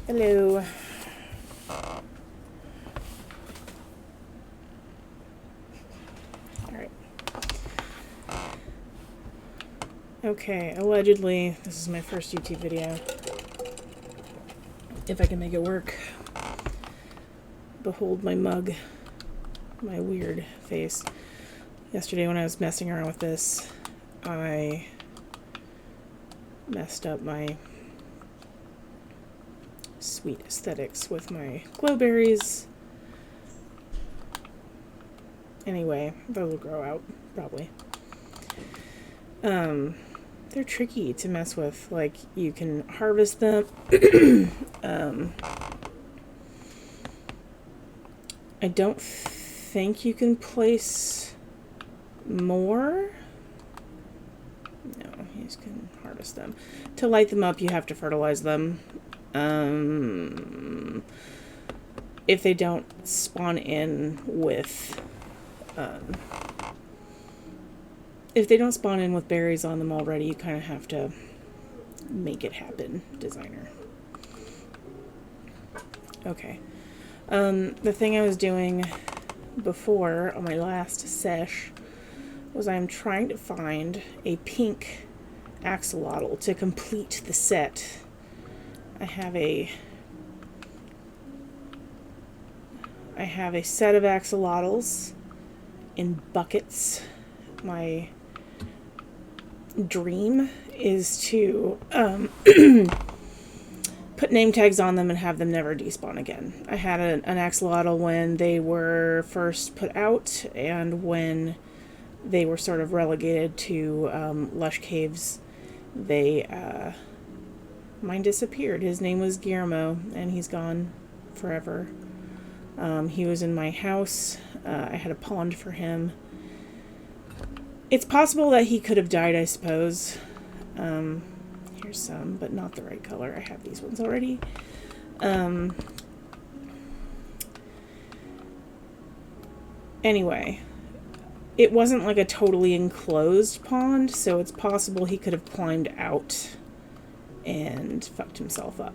Hello. Alright. Okay, allegedly, this is my first YouTube video. If I can make it work. Behold my mug. My weird face. Yesterday when I was messing around with this, I messed up my sweet aesthetics with my glowberries. Anyway, those will grow out, probably. They're tricky to mess with. Like, you can harvest them. I don't think you can place more. No, you just can harvest them. To light them up, you have to fertilize them. If they don't spawn in with berries on them already, you kind of have to make it happen, designer. Okay. The thing I was doing before on my last sesh was I'm trying to find a pink axolotl to complete the set. I have a set of axolotls in buckets. My dream is to put name tags on them and have them never despawn again. I had an axolotl when they were first put out, and when they were sort of relegated to lush caves, mine disappeared. His name was Guillermo, and he's gone forever. He was in my house. I had a pond for him. It's possible that he could have died, I suppose. Here's some, but not the right color. I have these ones already. Anyway, it wasn't like a totally enclosed pond, so it's possible he could have climbed out and fucked himself up.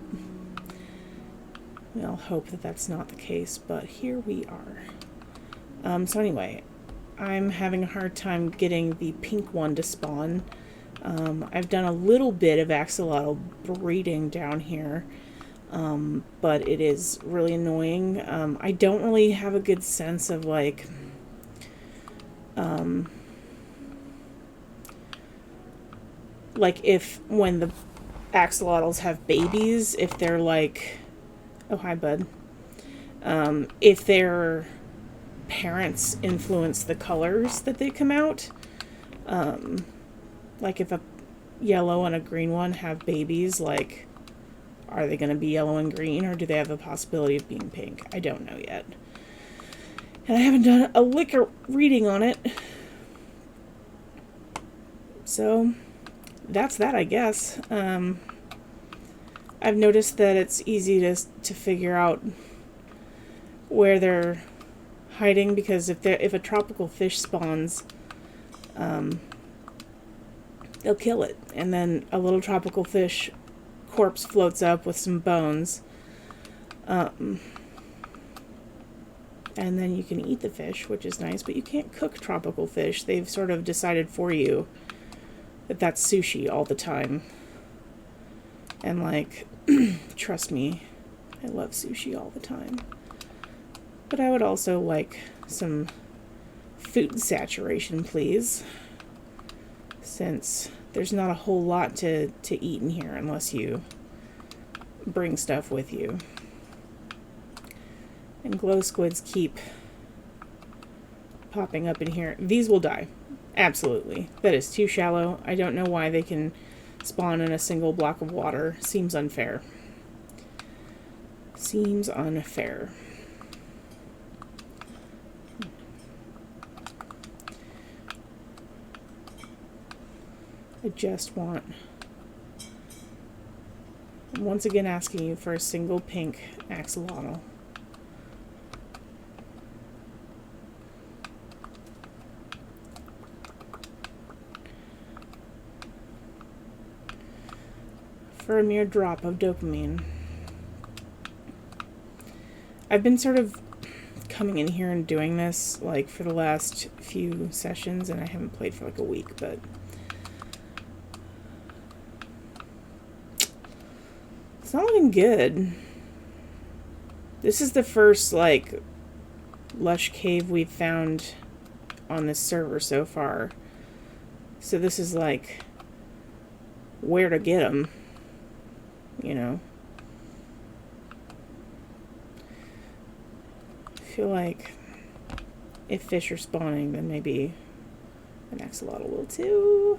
I'll hope that that's not the case, but here we are. So anyway, I'm having a hard time getting the pink one to spawn. I've done a little bit of axolotl breeding down here, but it is really annoying. I don't really have a good sense of like if when the axolotls have babies, if they're like, oh hi bud, if their parents influence the colors that they come out. Like if a yellow and a green one have babies, like, are they going to be yellow and green, or do they have a possibility of being pink? I don't know yet. And I haven't done a lick of reading on it. So, that's that, I guess. I've noticed that it's easy to figure out where they're hiding, because if a tropical fish spawns, they'll kill it, and then a little tropical fish corpse floats up with some bones, and then you can eat the fish, which is nice, but you can't cook tropical fish. They've sort of decided for you that that's sushi all the time, and like, trust me, I love sushi all the time, but I would also like some food saturation, please. Since there's not a whole lot to eat in here unless you bring stuff with you. And glow squids keep popping up in here. These will die. Absolutely. That is too shallow. I don't know why they can spawn in a single block of water. Seems unfair. Seems unfair. I just want, I'm once again asking you for a single pink axolotl. For a mere drop of dopamine. I've been sort of coming in here and doing this, like, for the last few sessions, and I haven't played for, like, a week, but it's not looking good. This is the first, like, lush cave we've found on this server so far. So this is, like, where to get them, you know. I feel like if fish are spawning, then maybe an axolotl will too.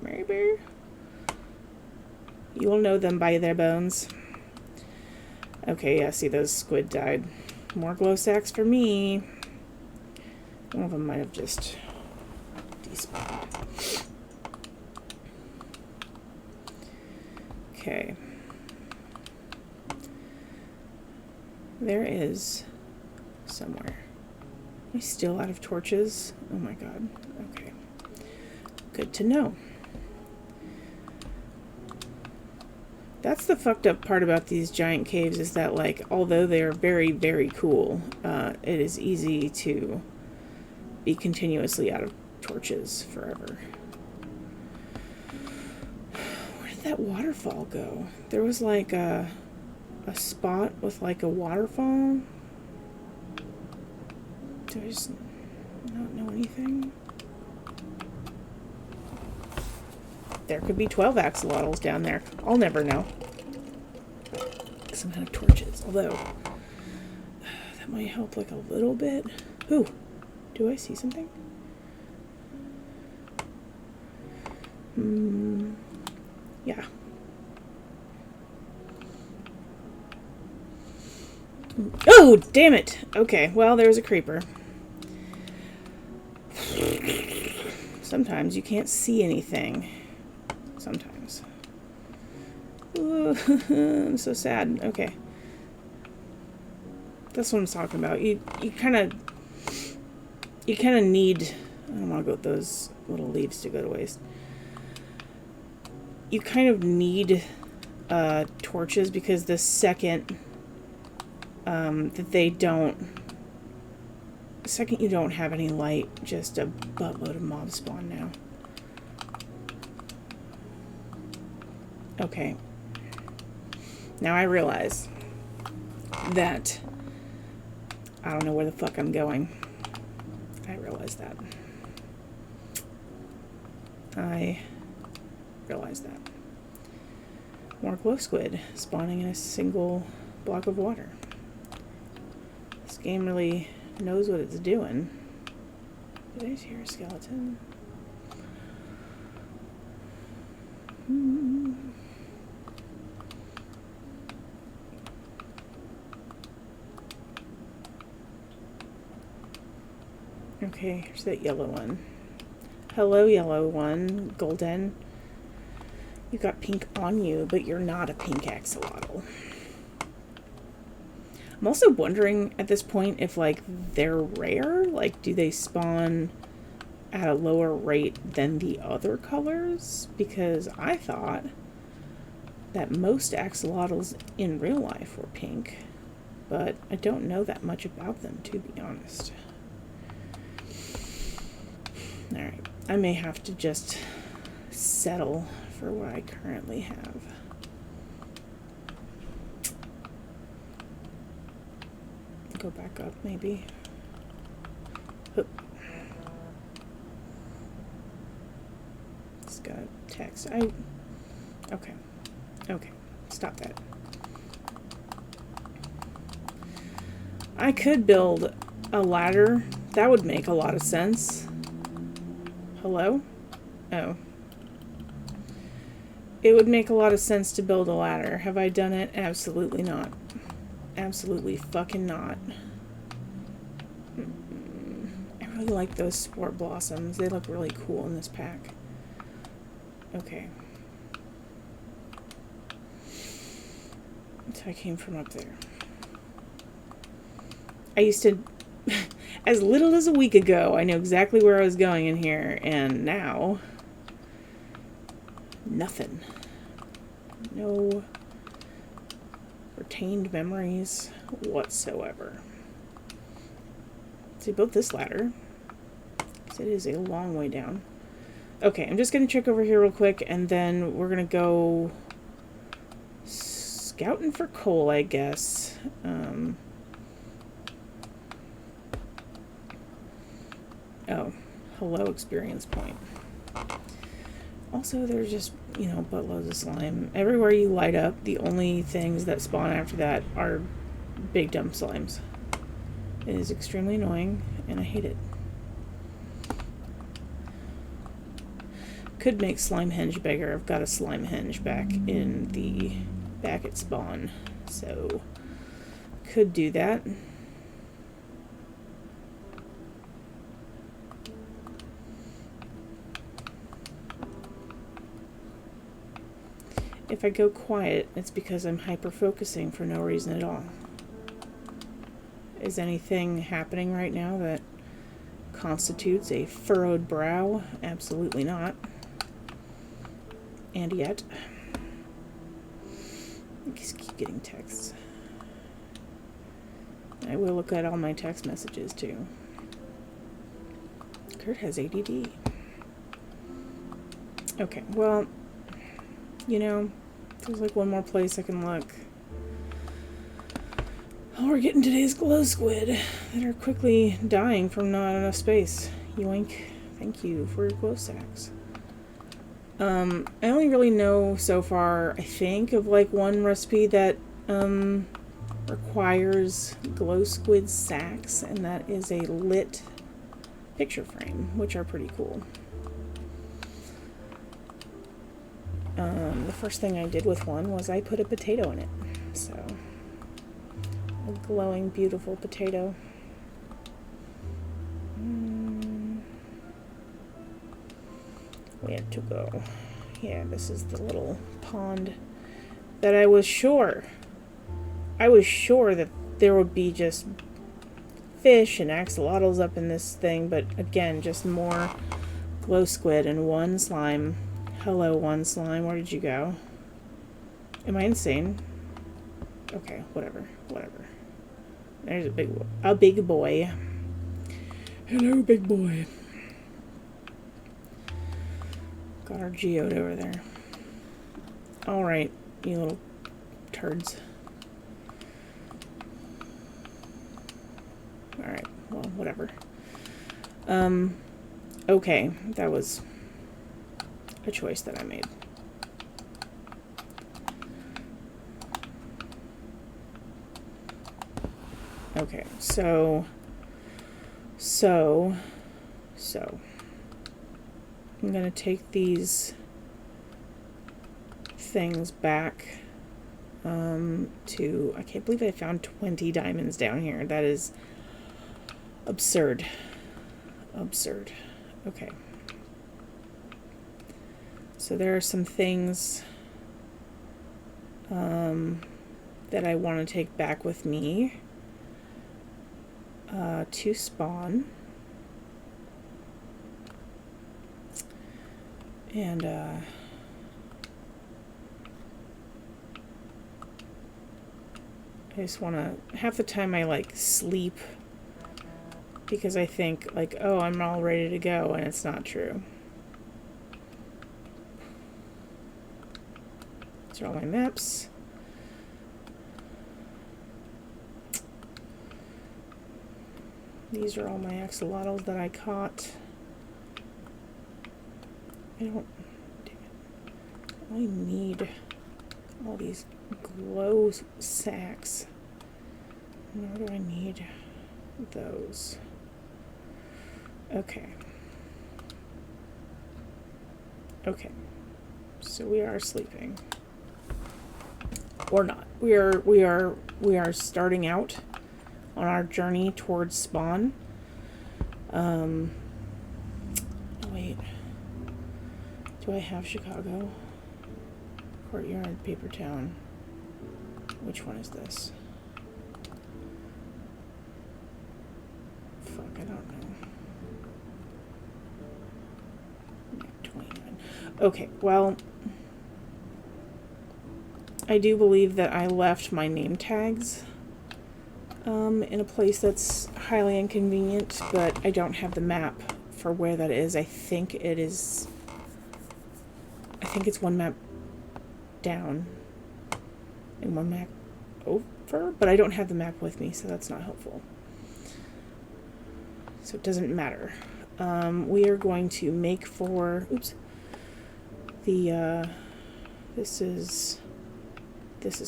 Maybe. You will know them by their bones. Okay, yeah, see, those squid died. More glow sacks for me. One of them might have just despawned. Okay. There is somewhere. Am I still out of torches? Oh my god. Okay. Good to know. That's the fucked up part about these giant caves, is that, like, although they are very, very cool, it is easy to be continuously out of torches forever. Where did that waterfall go? There was, like, a spot with, like, a waterfall. Do I just not know anything? There could be 12 axolotls down there. I'll never know. Because I'm out of torches. Although, that might help, like, a little bit. Ooh, do I see something? Yeah. Oh, damn it! Okay, well, there's a creeper. Sometimes you can't see anything. Sometimes. Ooh, I'm so sad. Okay. That's what I'm talking about. You kind of need... I don't want to go with those little leaves to go to waste. You kind of need torches, because the second that they don't... The second you don't have any light, just a buttload of mobs spawn now. Okay. Now I realize that I don't know where the fuck I'm going. I realize that. I realize that. More glow squid spawning in a single block of water. This game really knows what it's doing. Did I hear a skeleton? Okay, here's that yellow one. Hello, yellow one. Golden. You got pink on you, but you're not a pink axolotl. I'm also wondering at this point if, like, they're rare. Like, do they spawn at a lower rate than the other colors? Because I thought that most axolotls in real life were pink, but I don't know that much about them, to be honest. Alright, I may have to just settle for what I currently have. Go back up, maybe. Oop. Just got text. Okay. Okay. Stop that. I could build a ladder. That would make a lot of sense. Hello? Oh. It would make a lot of sense to build a ladder. Have I done it? Absolutely not. Absolutely fucking not. I really like those sport blossoms. They look really cool in this pack. Okay. So I came from up there. I used to... As little as a week ago, I knew exactly where I was going in here, and now... Nothing. No... retained memories whatsoever. So I built this ladder, because it is a long way down. Okay, I'm just going to check over here real quick, and then we're going to go scouting for coal, I guess. Oh, hello experience point. Also, there's just, you know, buttloads of slime. Everywhere you light up, the only things that spawn after that are big dumb slimes. It is extremely annoying, and I hate it. Could make slime henge bigger. I've got a slime henge back at spawn, so could do that. If I go quiet, it's because I'm hyper-focusing for no reason at all. Is anything happening right now that constitutes a furrowed brow? Absolutely not. And yet, I just keep getting texts. I will look at all my text messages too. Kurt has ADD. Okay, well, you know, there's like one more place I can look. Oh, we're getting today's glow squid that are quickly dying from not enough space. Yoink. Thank you for your glow sacks. I only really know so far, I think, of like one recipe that requires glow squid sacks, and that is a lit picture frame, which are pretty cool. The first thing I did with one was I put a potato in it. So, a glowing, beautiful potato. Where to go? Yeah, this is the little pond that I was sure that there would be just fish and axolotls up in this thing, but again, just more glow squid and one slime. Hello, one slime. Where did you go? Am I insane? Okay, whatever. There's a big boy. Hello, big boy. Got our geode over there. Alright, you little turds. Alright, well, whatever. Okay, that was a choice that I made. Okay, so I'm gonna take these things back to, I can't believe I found 20 diamonds down here. That is absurd. Okay. So there are some things that I want to take back with me to spawn. And I just want to, half the time I like sleep because I think like, oh, I'm all ready to go, and it's not true. These are all my maps. These are all my axolotls that I caught. Dang it. I need all these glow sacks. Where do I need those? Okay. So we are sleeping. Or not. We are starting out on our journey towards spawn. Wait. Do I have Chicago? Courtyard, Paper Town. Which one is this? Fuck, I don't know. 29. Okay, well, I do believe that I left my name tags in a place that's highly inconvenient, but I don't have the map for where that is. I think it's one map down and one map over, but I don't have the map with me, so that's not helpful. So it doesn't matter. We are going to make for, this is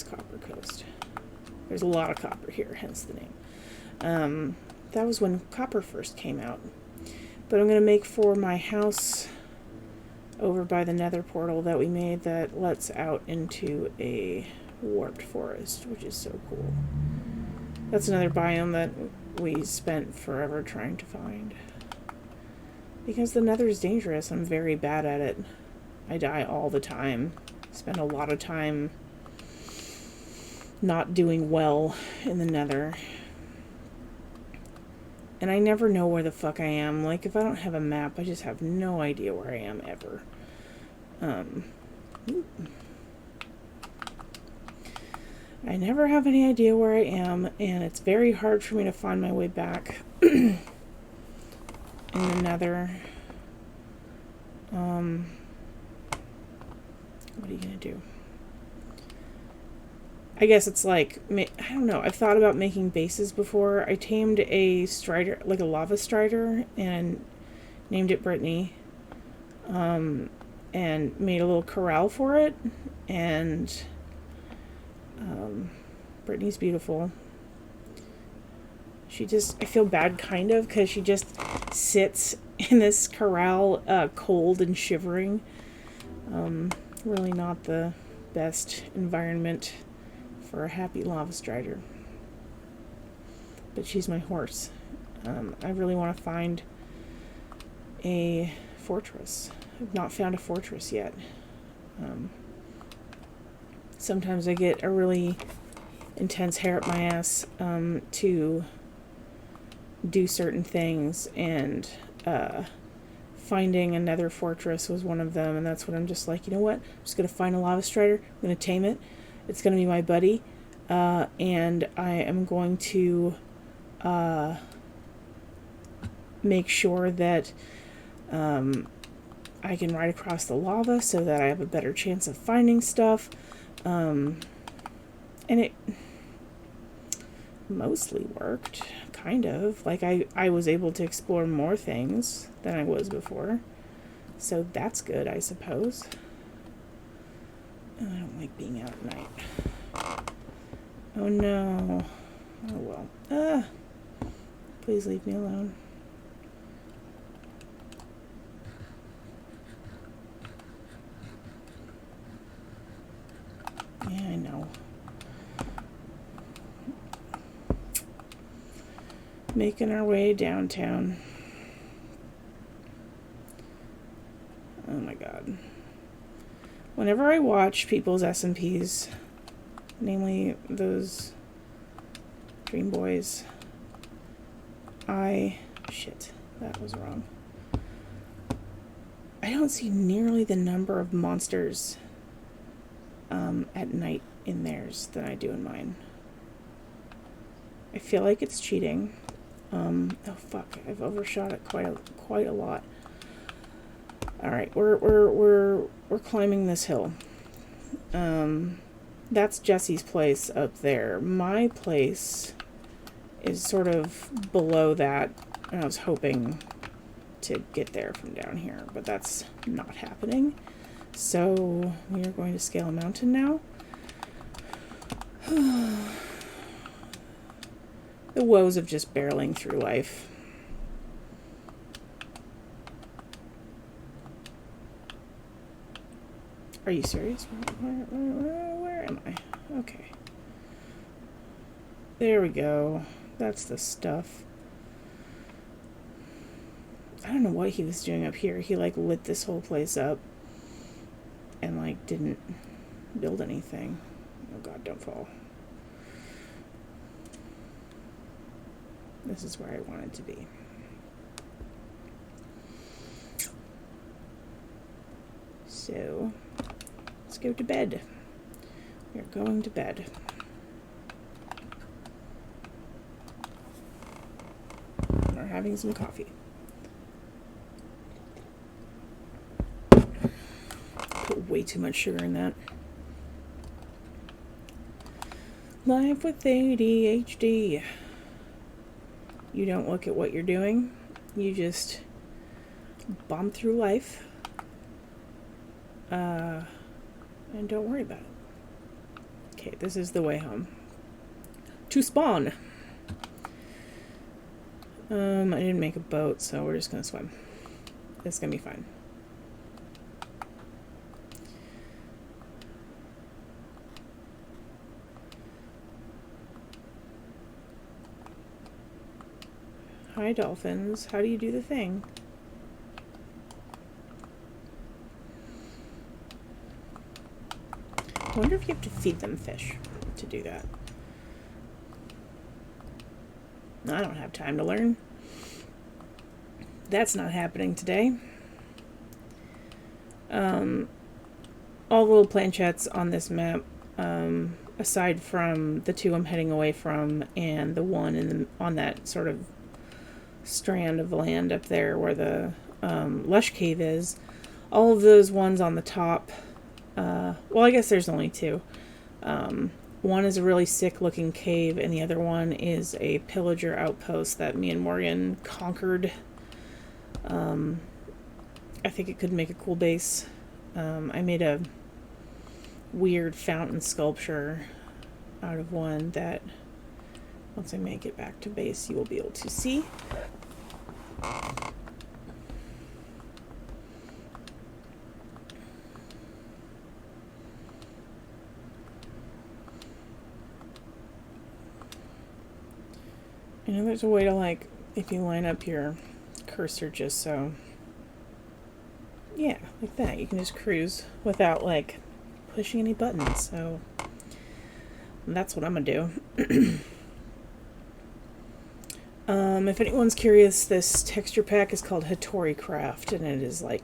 Copper Coast. There's a lot of copper here, hence the name. That was when copper first came out. But I'm going to make for my house over by the nether portal that we made that lets out into a warped forest, which is so cool. That's another biome that we spent forever trying to find. Because the nether is dangerous. I'm very bad at it. I die all the time. Spend a lot of time not doing well in the nether. And I never know where the fuck I am. Like, if I don't have a map, I just have no idea where I am ever. I never have any idea where I am, and it's very hard for me to find my way back in the nether. What are you gonna do? I guess it's like, I don't know, I've thought about making bases before. I tamed a strider, like a lava strider, and named it Brittany, and made a little corral for it, and Brittany's beautiful. She just, I feel bad kind of, because she just sits in this corral, cold and shivering. Really not the best environment for a happy lava strider. But she's my horse. I really want to find a fortress. I've not found a fortress yet. Sometimes I get a really intense hair up my ass to do certain things, and finding another fortress was one of them, and that's when I'm just like, you know what? I'm just going to find a lava strider. I'm going to tame it. It's going to be my buddy, and I am going to make sure that I can ride across the lava so that I have a better chance of finding stuff. And it mostly worked, kind of. Like, I was able to explore more things than I was before. So that's good, I suppose. I don't like being out at night. Oh no. Oh well. Please leave me alone. Yeah, I know. Making our way downtown. Oh my god. Whenever I watch people's SMPs, namely those Dream Boys, shit, that was wrong. I don't see nearly the number of monsters at night in theirs than I do in mine. I feel like it's cheating. Oh fuck, I've overshot it quite a lot. All right, we're climbing this hill. That's Jesse's place up there. My place is sort of below that, and I was hoping to get there from down here, but that's not happening. So we are going to scale a mountain now. The woes of just barreling through life. Are you serious? Where am I? Okay. There we go. That's the stuff. I don't know what he was doing up here. He like lit this whole place up and like didn't build anything. Oh god, don't fall. This is where I wanted to be. So, let's go to bed. You're going to bed. Or having some coffee. Put way too much sugar in that. Life with ADHD. You don't look at what you're doing. You just bomb through life. And don't worry about it. Okay, this is the way home. To spawn. I didn't make a boat, so we're just gonna swim. It's gonna be fine. Hi, dolphins. How do you do the thing? I wonder if you have to feed them fish to do that. I don't have time to learn. That's not happening today. All the little planchettes on this map, aside from the two I'm heading away from and the one on that sort of strand of land up there where the lush cave is, all of those ones on the top, well, I guess there's only two. One is a really sick looking cave and the other one is a pillager outpost that me and Morgan conquered. I think it could make a cool base. I made a weird fountain sculpture out of one that once I make it back to base you will be able to see. You know, there's a way to, like, if you line up your cursor just so, yeah, like that, you can just cruise without, like, pushing any buttons, so that's what I'm gonna do. If anyone's curious, this texture pack is called Hattori Craft, and it is, like,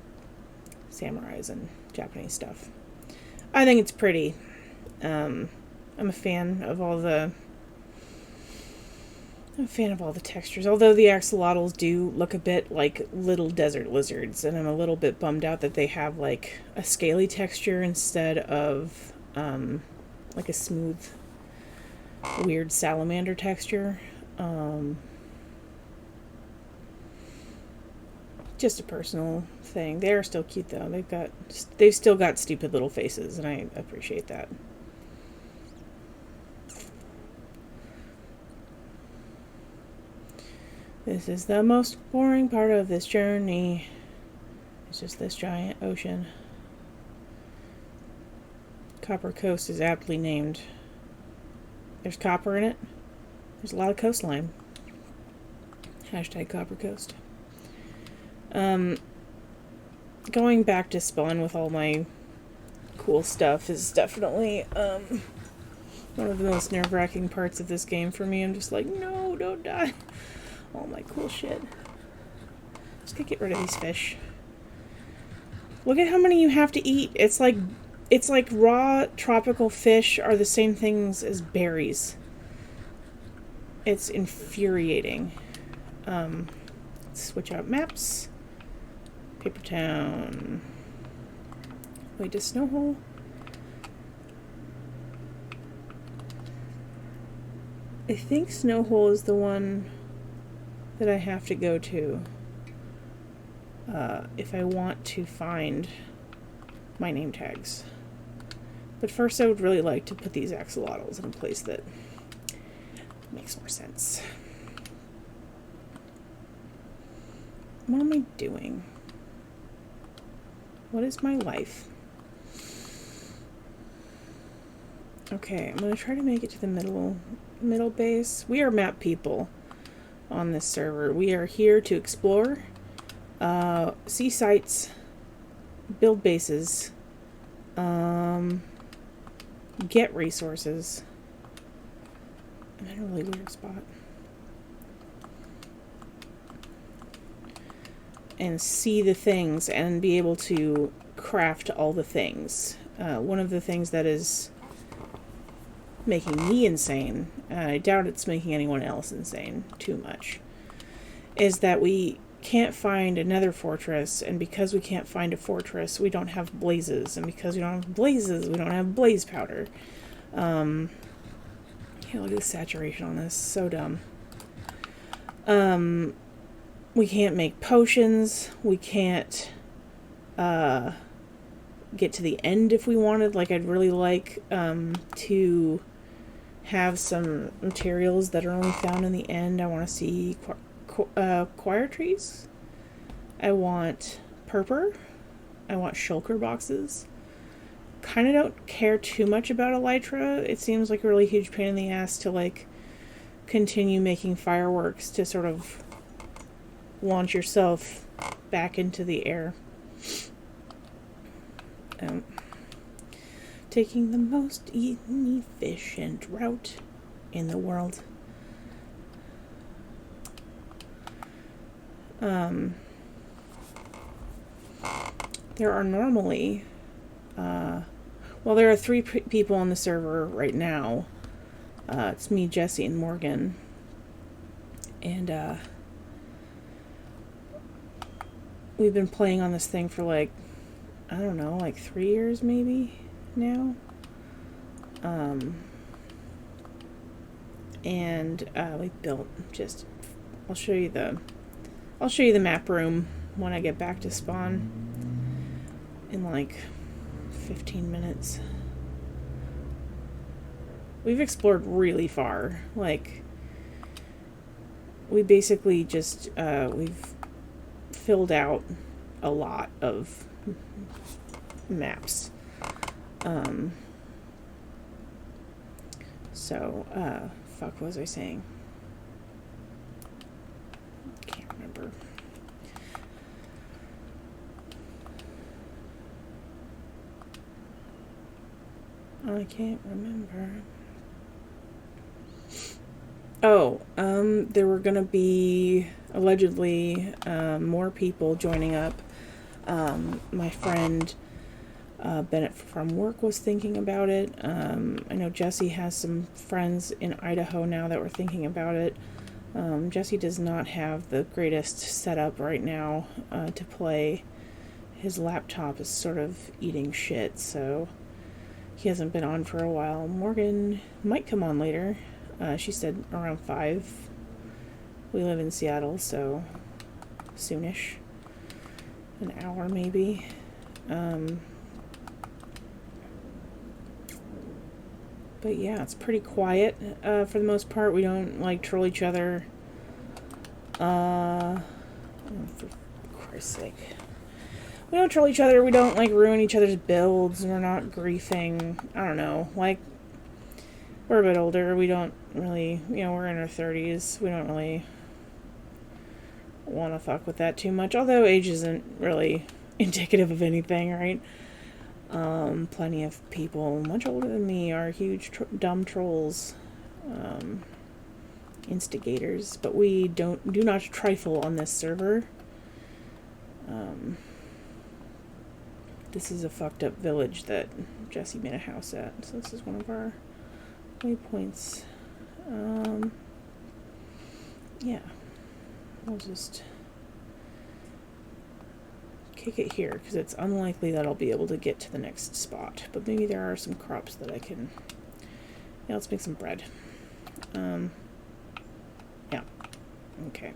samurais and Japanese stuff. I think it's pretty. I'm a fan of all the textures, although the axolotls do look a bit like little desert lizards, and I'm a little bit bummed out that they have like a scaly texture instead of like a smooth, weird salamander texture. Just a personal thing. They're still cute though. They've still got stupid little faces, and I appreciate that. This is the most boring part of this journey. It's just this giant ocean. Copper Coast is aptly named. There's copper in it. There's a lot of coastline. Hashtag Copper Coast. Going back to spawn with all my cool stuff is definitely one of the most nerve-wracking parts of this game for me. I'm just like, no, don't die. All my cool shit. Just gonna get rid of these fish. Look at how many you have to eat. It's like raw tropical fish are the same things as berries. It's infuriating. Let's switch out maps. Paper Town. Wait, does Snowhole? I think Snowhole is the one that I have to go to if I want to find my name tags. But first I would really like to put these axolotls in a place that makes more sense. What am I doing? What is my life? Okay, I'm going to try to make it to the middle base. We are map people on this server. We are here to explore, see sites, build bases, get resources. I'm in a really weird spot. And see the things and be able to craft all the things. One of the things that is making me insane, and I doubt it's making anyone else insane too much, is that we can't find another fortress, and because we can't find a fortress, we don't have blazes, and because we don't have blazes, we don't have blaze powder. Yeah, look at the saturation on this, so dumb. We can't make potions, we can't get to the end if we wanted. Like, I'd really like to have some materials that are only found in the end. I want to see choir trees. I want purpur. I want shulker boxes. Kind of don't care too much about elytra. It seems like a really huge pain in the ass to, like, continue making fireworks to sort of launch yourself back into the air. Taking the most inefficient route in the world. There are normally, there are 3 people on the server right now. It's me, Jesse, and Morgan. And, we've been playing on this thing for, like, I don't know, like 3 years maybe now. We built just, I'll show you the map room when I get back to spawn in like 15 minutes. We've explored really far. Like, we basically just, we've filled out a lot of maps. Fuck, what was I saying? Can't remember. I can't remember. There were gonna be allegedly more people joining up. My friend Bennett from work was thinking about it. I know Jesse has some friends in Idaho now that were thinking about it. Jesse does not have the greatest setup right now to play. His laptop is sort of eating shit, so he hasn't been on for a while. Morgan might come on later. She said around 5. We live in Seattle, so soonish. An hour maybe. But yeah, it's pretty quiet for the most part. We don't, like, troll each other. For Christ's sake. We don't troll each other. We don't, like, ruin each other's builds. We're not griefing. I don't know. Like, we're a bit older. We don't really, we're in our 30s. We don't really want to fuck with that too much. Although age isn't really indicative of anything, right? Plenty of people much older than me are huge dumb trolls, instigators, but we do not trifle on this server. This is a fucked up village that Jesse made a house at, so this is one of our waypoints. Yeah, we'll just kick it here, because it's unlikely that I'll be able to get to the next spot. But maybe there are some crops that I can... Yeah, let's make some bread. Yeah. Okay.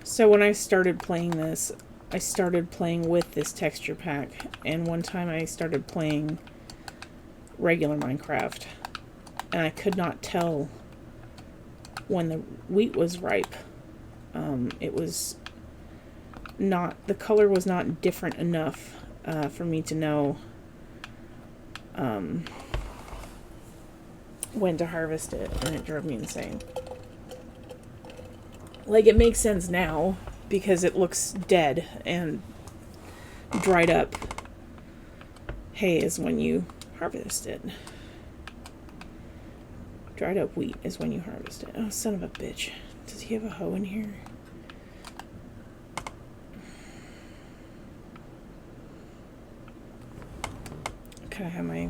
So when I started playing this, I started playing with this texture pack, and one time I started playing regular Minecraft, and I could not tell when the wheat was ripe. It was not, the color was not different enough for me to know when to harvest it, and it drove me insane. Like, it makes sense now, because it looks dead and dried up hay is when you harvest it. Dried up wheat is when you harvest it. Oh, son of a bitch. Does he have a hoe in here? Okay, I have my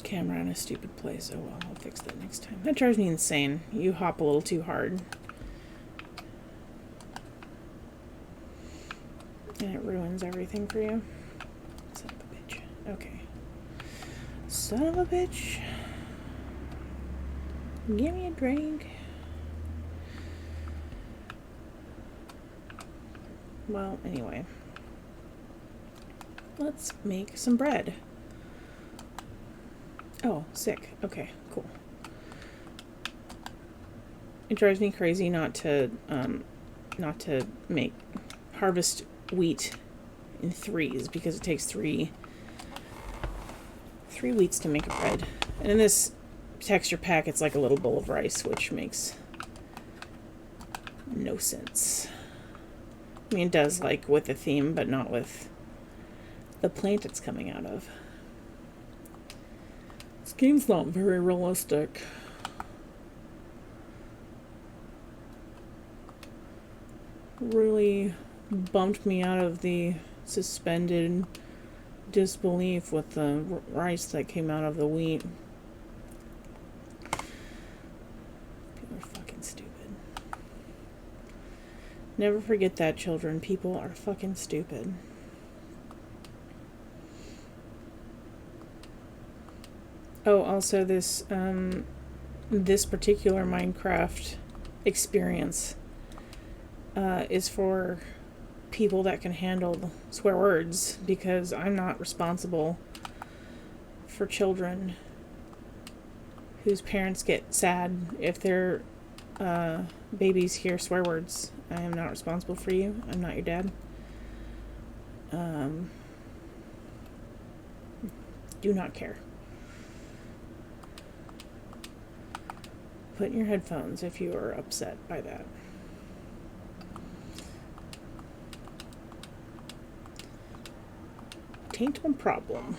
camera in a stupid place. Oh well, I'll fix that next time. That drives me insane. You hop a little too hard. And it ruins everything for you. Son of a bitch. Okay. Son of a bitch. Give me a drink. Well, anyway. Let's make some bread. Oh, sick. Okay, cool. It drives me crazy not to harvest wheat in threes, because it takes three wheats to make a bread. And in this texture pack, it's like a little bowl of rice, which makes no sense. I mean, it does, like, with the theme, but not with the plant it's coming out of. This game's not very realistic. Really bumped me out of the suspended disbelief with the rice that came out of the wheat. People are fucking stupid. Never forget that, children. People are fucking stupid. Oh, also this particular Minecraft experience is for people that can handle swear words, because I'm not responsible for children whose parents get sad if their babies hear swear words. I am not responsible for you. I'm not your dad. Do not care. Put in your headphones if you are upset by that. Tain't my problem.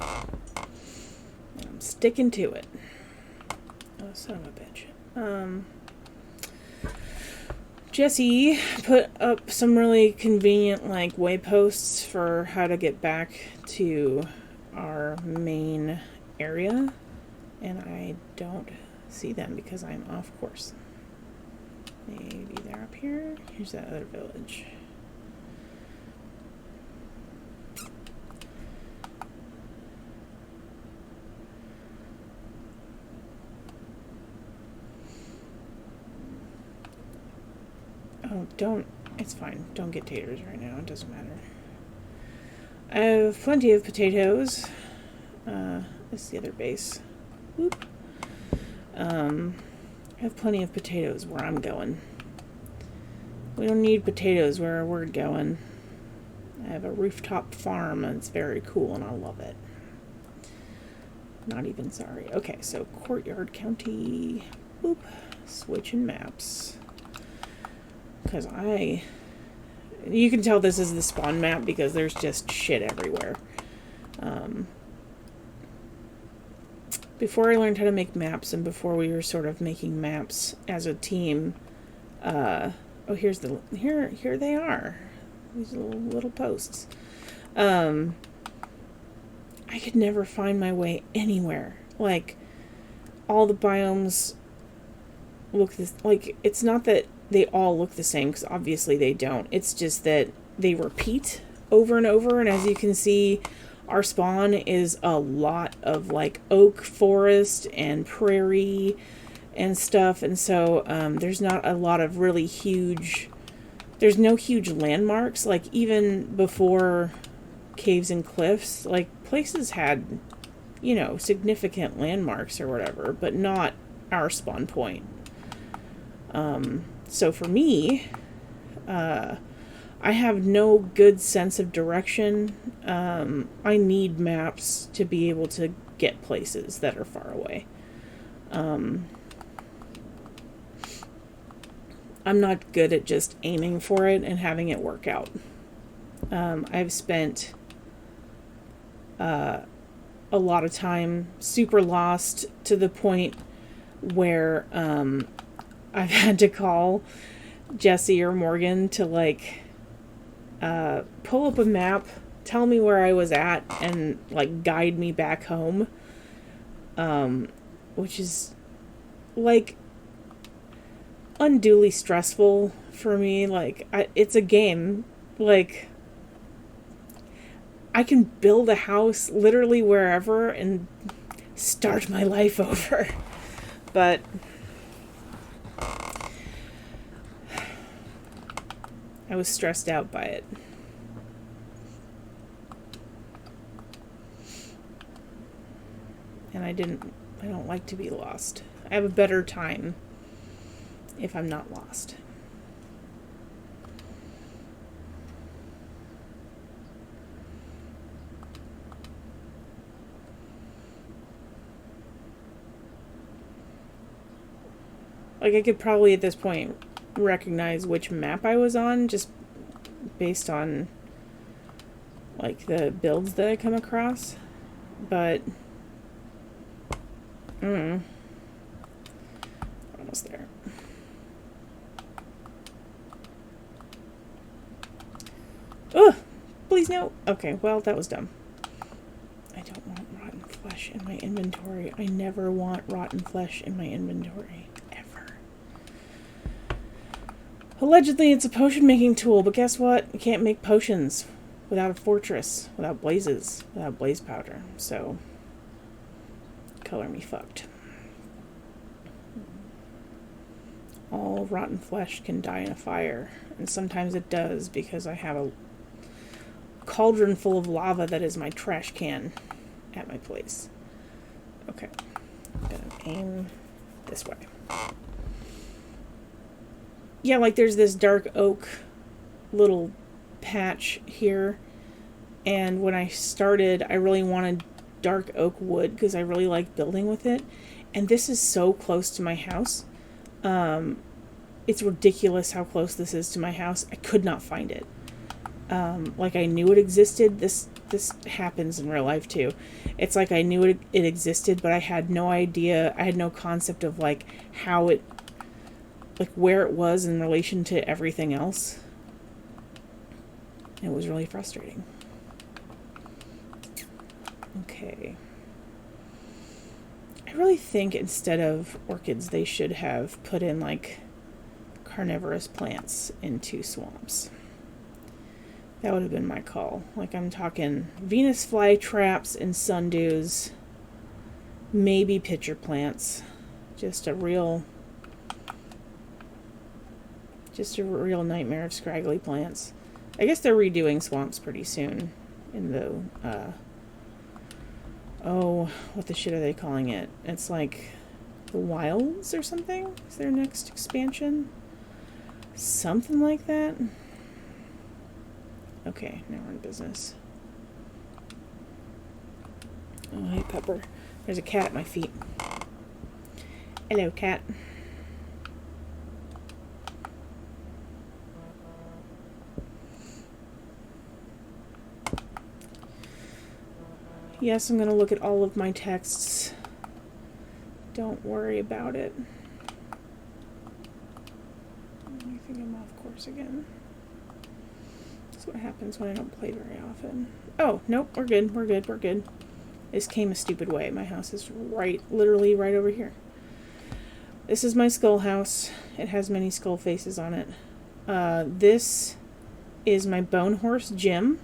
I'm sticking to it. Oh, son of a bitch. Jesse put up some really convenient, like, wayposts for how to get back to our main area, and I don't see them because I'm off course. Maybe they're up here. Here's that other village. Oh, don't. It's fine. Don't get taters right now. It doesn't matter. I have plenty of potatoes. This is the other base. Whoop. I have plenty of potatoes where I'm going. We don't need potatoes where we're going. I have a rooftop farm, and it's very cool, and I love it. Not even sorry. Okay, so Courtyard County. Boop. Switching maps. Because you can tell this is the spawn map because there's just shit everywhere. Before I learned how to make maps, and before we were sort of making maps as a team, oh, here they are. These little posts. I could never find my way anywhere. Like, all the biomes look this, like, it's not that they all look the same, because obviously they don't. It's just that they repeat over and over, and as you can see, our spawn is a lot of, like, oak forest and prairie and stuff, and so there's not a lot of really huge... There's no huge landmarks. Like, even before Caves and Cliffs, like, places had, you know, significant landmarks or whatever, but not our spawn point. So for me, I have no good sense of direction. I need maps to be able to get places that are far away. I'm not good at just aiming for it and having it work out. I've spent a lot of time, super lost to the point where I've had to call Jesse or Morgan to like pull up a map, tell me where I was at, and like guide me back home, which is like unduly stressful for me. Like it's a game. Like I can build a house literally wherever and start my life over. But I was stressed out by it. And I don't like to be lost. I have a better time if I'm not lost. Like, I could probably at this point recognize which map I was on just based on like the builds that I come across. But we're almost there. Ugh! Please no! Okay, well, that was dumb. I don't want rotten flesh in my inventory. I never want rotten flesh in my inventory. Allegedly, it's a potion-making tool, but guess what? You can't make potions without a fortress, without blazes, without blaze powder. So, color me fucked. All rotten flesh can die in a fire, and sometimes it does because I have a cauldron full of lava that is my trash can at my place. Okay, I'm gonna aim this way. Yeah, like there's this dark oak little patch here, and when I started, I really wanted dark oak wood because I really like building with it, and this is so close to my house. It's ridiculous how close this is to my house. I could not find it. Like I knew it existed. This happens in real life too. It's like I knew it existed, but I had no idea. I had no concept of like how it, like where it was in relation to everything else. It was really frustrating. Okay. I really think instead of orchids, they should have put in like carnivorous plants into swamps. That would have been my call. Like I'm talking Venus flytraps and sundews, maybe pitcher plants, just a real nightmare of scraggly plants. I guess they're redoing swamps pretty soon in the what the shit are they calling it? It's like the Wilds or something? Is their next expansion? Something like that. Okay, now we're in business. Oh, hey, Pepper. There's a cat at my feet. Hello, cat. Yes, I'm going to look at all of my texts. Don't worry about it. I think I'm off course again. That's what happens when I don't play very often. Oh, nope, we're good, we're good, we're good. This came a stupid way. My house is literally right over here. This is my skull house. It has many skull faces on it. This is my bone horse, Jim.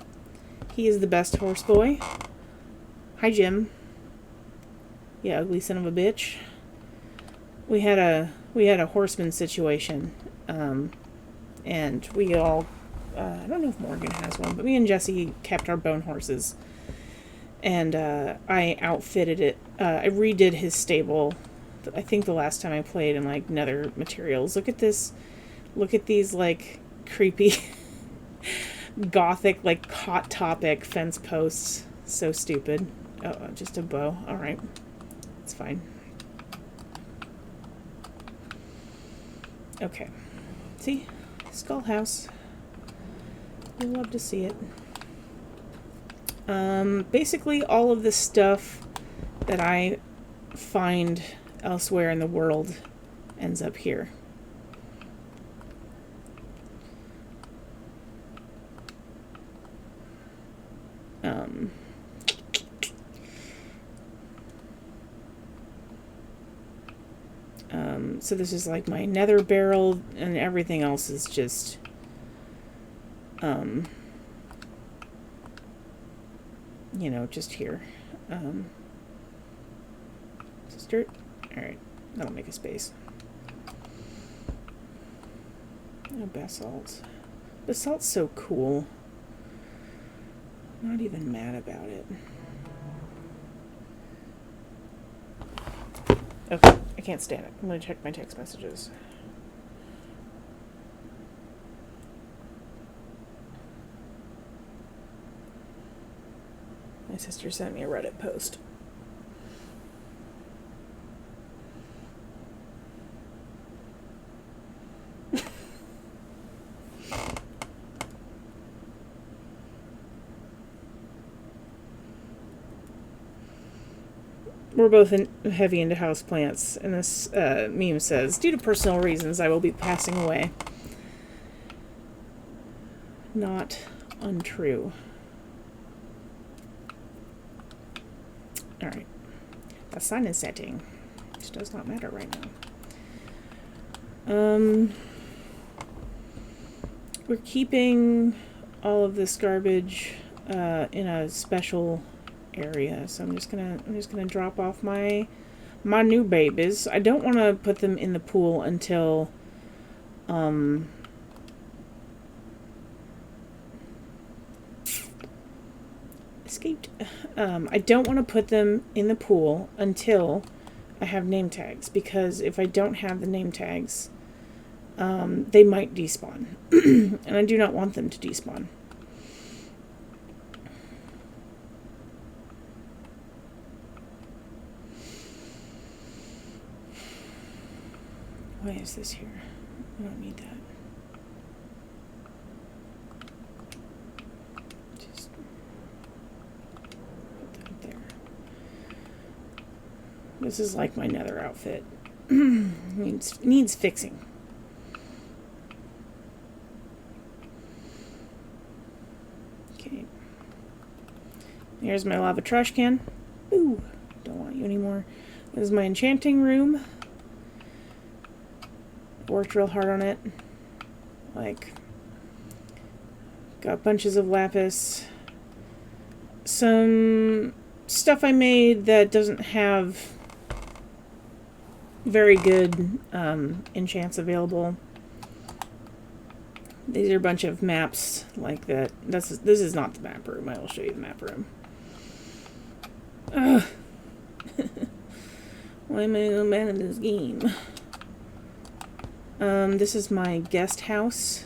He is the best horse boy. Hi, Jim. Yeah, ugly son of a bitch. We had a horseman situation, and we all, I don't know if Morgan has one, but me and Jesse kept our bone horses, and I outfitted it. I redid his stable, I think the last time I played, in like nether materials. Look at this. Look at these like creepy gothic like Hot Topic fence posts. So stupid. Oh, just a bow. Alright. It's fine. Okay. See? Skull house. I love to see it. Basically all of the stuff that I find elsewhere in the world ends up here. So this is like my nether barrel, and everything else is just you know, just here. Just dirt. Alright, that'll make a space. Oh, basalt. Basalt's so cool. Not even mad about it. Okay, I can't stand it. I'm going to check my text messages. My sister sent me a Reddit post. We're both heavy into houseplants, and this meme says, due to personal reasons, I will be passing away. Not untrue. Alright. The sun is setting, which does not matter right now. We're keeping all of this garbage in a special area, so I'm just gonna drop off my new babies. I don't want to put them in the pool until escaped. I don't want to put them in the pool until I have name tags, because if I don't have the name tags, they might despawn, and I do not want them to despawn. Why is this here? I don't need that. Just put that there. This is like my nether outfit. needs fixing. Okay. Here's my lava trash can. Ooh, don't want you anymore. This is my enchanting room. Worked real hard on it. Like, got bunches of lapis. Some stuff I made that doesn't have very good enchants available. These are a bunch of maps like that. This is not the map room. I will show you the map room. Ugh. Why am I so bad at this game? This is my guest house,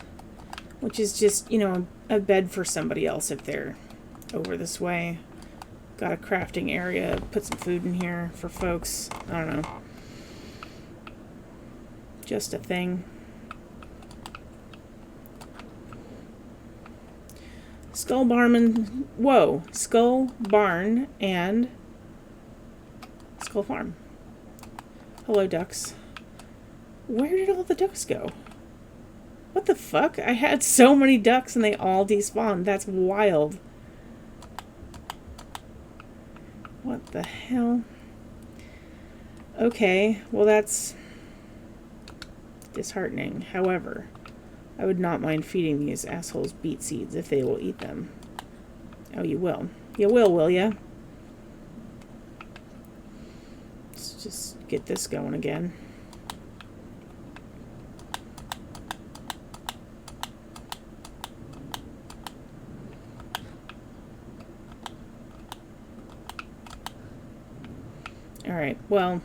which is just, you know, a bed for somebody else if they're over this way. Got a crafting area, put some food in here for folks. I don't know. Just a thing. Skull Barn, whoa, Skull Barn and Skull Farm. Hello, ducks. Where did all the ducks go? What the fuck? I had so many ducks and they all despawned. That's wild. What the hell? Okay, well that's disheartening. However, I would not mind feeding these assholes beet seeds if they will eat them. Oh, you will. You will ya? Let's just get this going again. Alright, well,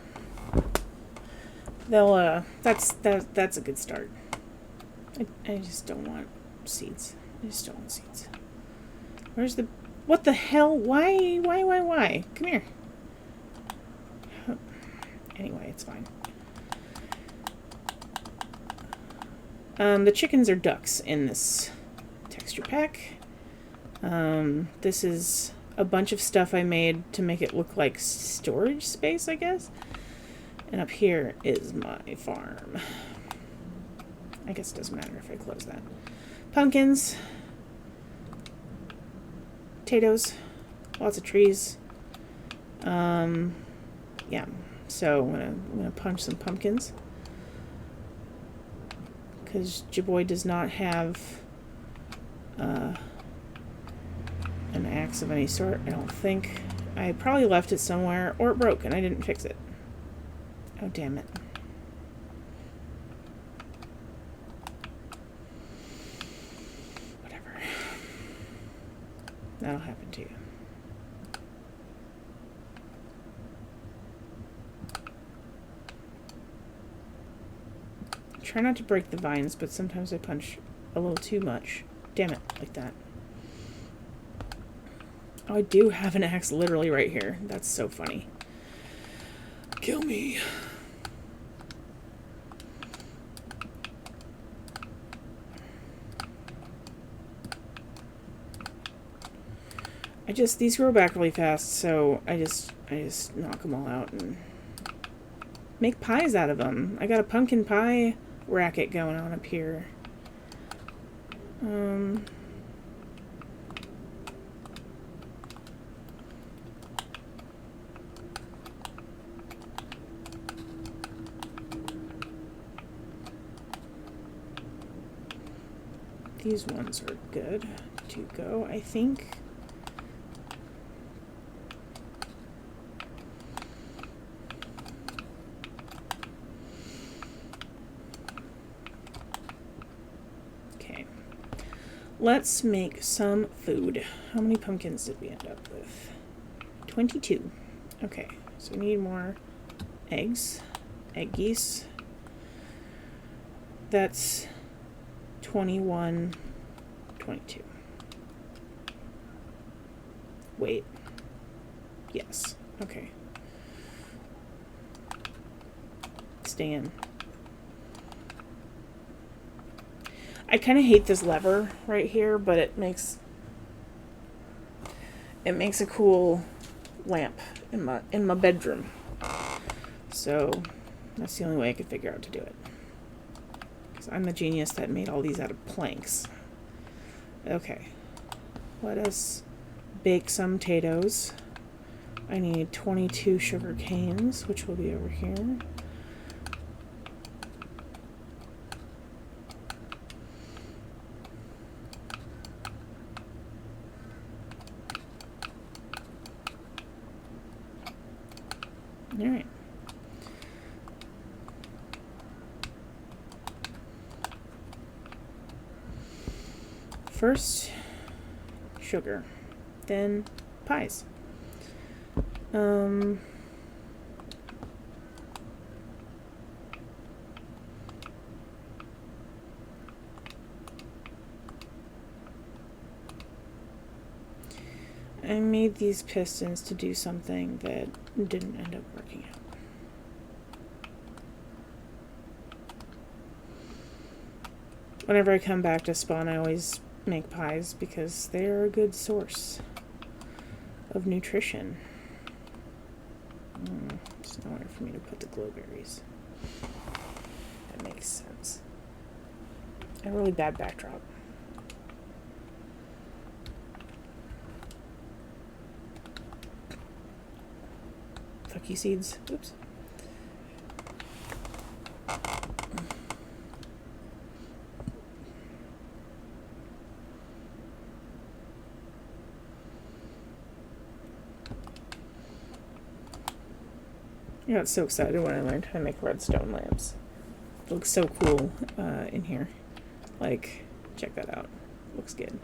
they'll, that's a good start. I just don't want seeds. I just don't want seeds. Where's the, what the hell? Why? Come here. Anyway, it's fine. The chickens are ducks in this texture pack. This is a bunch of stuff I made to make it look like storage space, I guess. And up here is my farm. I guess it doesn't matter if I close that. Pumpkins. Potatoes. Lots of trees. Yeah. So I'm gonna punch some pumpkins. Because Jaboy does not have an axe of any sort, I don't think. I probably left it somewhere, or it broke and I didn't fix it. Oh, damn it. Whatever. That'll happen to you. Try not to break the vines, but sometimes I punch a little too much. Damn it, like that. Oh, I do have an axe literally right here. That's so funny. Kill me. These grow back really fast, so I just knock them all out and make pies out of them. I got a pumpkin pie racket going on up here. These ones are good to go, I think. Let's make some food. How many pumpkins did we end up with? 22. Okay, so we need more eggs. Egg geese. That's 21, 22. Wait. Yes. Okay. Stay in. I kind of hate this lever right here, but it makes a cool lamp in my bedroom. So that's the only way I could figure out to do it. Because I'm the genius that made all these out of planks. Okay. Let us bake some potatoes. I need 22 sugar canes, which will be over here. All right. First, sugar, then pies. I made these pistons to do something that didn't end up working out. Whenever I come back to spawn, I always make pies because they're a good source of nutrition. There's nowhere for me to put the glowberries. That makes sense. A really bad backdrop. Fuck you, seeds. Oops. I got so excited when I learned how to make redstone lamps. It looks so cool in here. Like, check that out. Looks good.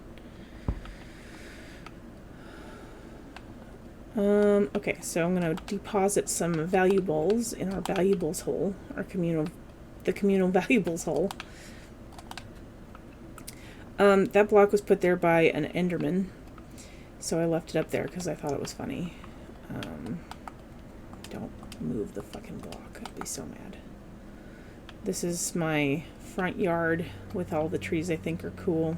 Okay, so I'm going to deposit some valuables in our valuables hole, the communal valuables hole. That block was put there by an Enderman, so I left it up there because I thought it was funny. Don't move the fucking block. I'd be so mad. This is my front yard with all the trees I think are cool.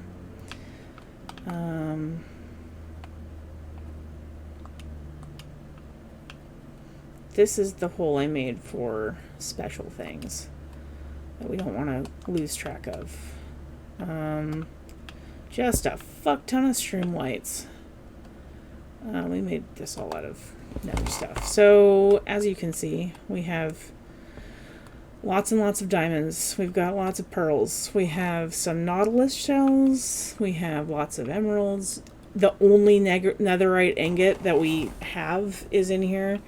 this is the hole I made for special things that we don't want to lose track of. Just a fuck ton of stream lights. We made this all out of nether stuff. So, as you can see, we have lots and lots of diamonds. We've got lots of pearls. We have some nautilus shells. We have lots of emeralds. The only netherite ingot that we have is in here.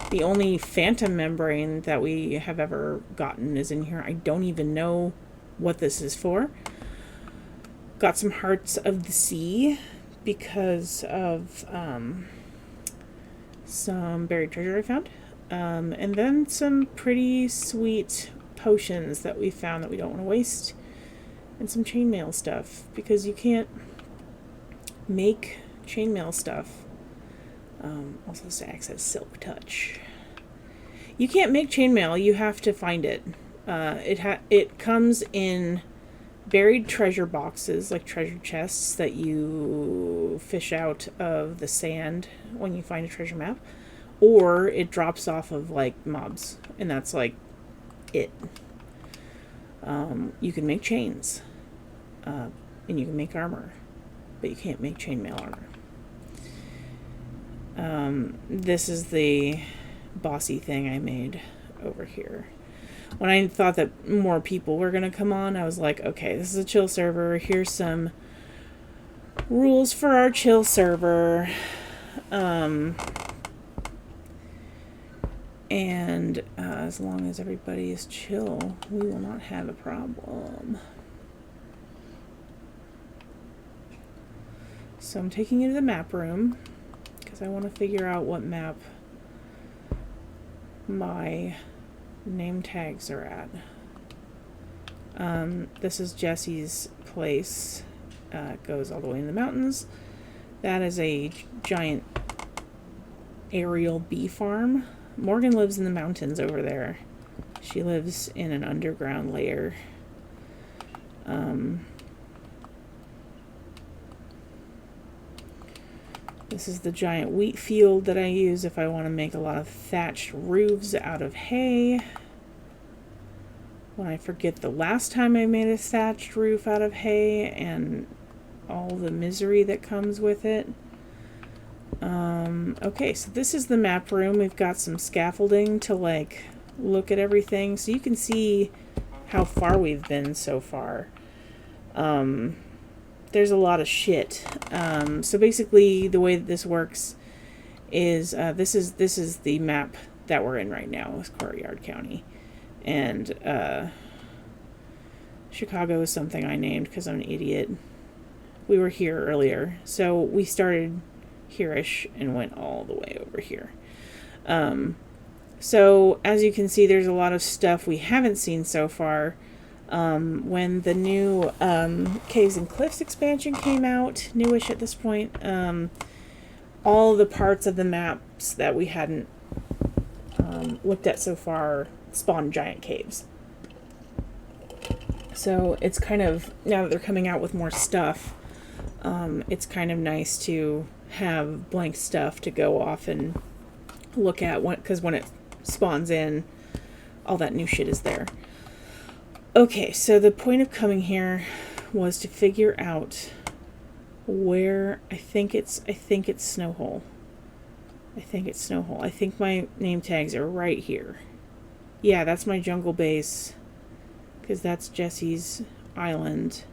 The only phantom membrane that we have ever gotten is in here. I don't even know what this is for. Got some hearts of the sea because of some buried treasure I found. And then some pretty sweet potions that we found that we don't want to waste. And some chainmail stuff, because you can't make chainmail stuff. Also says silk touch. You can't make chainmail, you have to find it. It comes in buried treasure boxes, like treasure chests that you fish out of the sand when you find a treasure map, or it drops off of like mobs, and that's like it. You can make chains, and you can make armor, but you can't make chainmail armor. This is the bossy thing I made over here. When I thought that more people were going to come on, I was like, okay, this is a chill server. Here's some rules for our chill server. And as long as everybody is chill, we will not have a problem. So I'm taking you to the map room because I want to figure out what map my name tags are at. This is Jesse's place. It goes all the way in the mountains. That is a giant aerial bee farm. Morgan lives in the mountains over there. She lives in an underground lair. This is the giant wheat field that I use if I want to make a lot of thatched roofs out of hay. When I forget the last time I made a thatched roof out of hay and all the misery that comes with it. Okay, so this is the map room. We've got some scaffolding to like look at everything so you can see how far we've been so far. There's a lot of shit. So basically the way that this works is this is the map that we're in right now, is Courtyard County. And Chicago is something I named because I'm an idiot. We were here earlier. So we started here-ish and went all the way over here. So as you can see, there's a lot of stuff we haven't seen so far. When the new Caves and Cliffs expansion came out, newish at this point, all the parts of the maps that we hadn't looked at so far spawned giant caves. So it's kind of, now that they're coming out with more stuff, it's kind of nice to have blank stuff to go off and look at, because when it spawns in, all that new shit is there. Okay, so the point of coming here was to figure out where I think it's Snowhole. I think it's Snowhole. I think my name tags are right here. Yeah, that's my jungle base, because that's Jesse's island,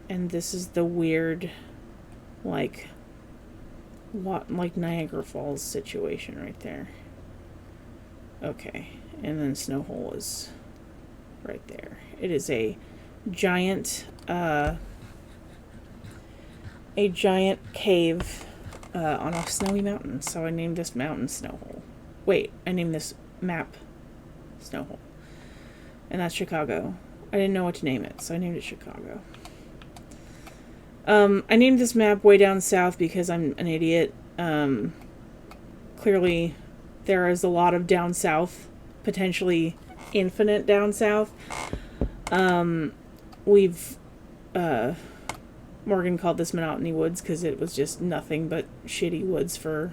and this is the weird, like Niagara Falls situation right there. Okay, and then Snowhole is right there. It is a giant cave on a snowy mountain. So I named this mountain Snowhole. Wait, I named this map Snowhole. And that's Chicago. I didn't know what to name it, so I named it Chicago. I named this map way down south because I'm an idiot. Clearly, there is a lot of down south, potentially infinite down south. Morgan called this Monotony Woods because it was just nothing but shitty woods for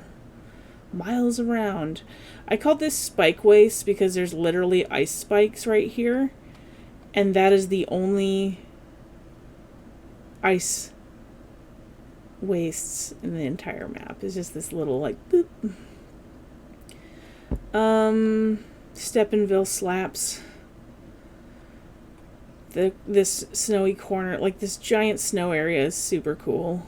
miles around. I call this spike waste because there's literally ice spikes right here. And that is the only ice wastes in the entire map. It's just this little like boop. Steppenville slaps. This snowy corner, like this giant snow area is super cool.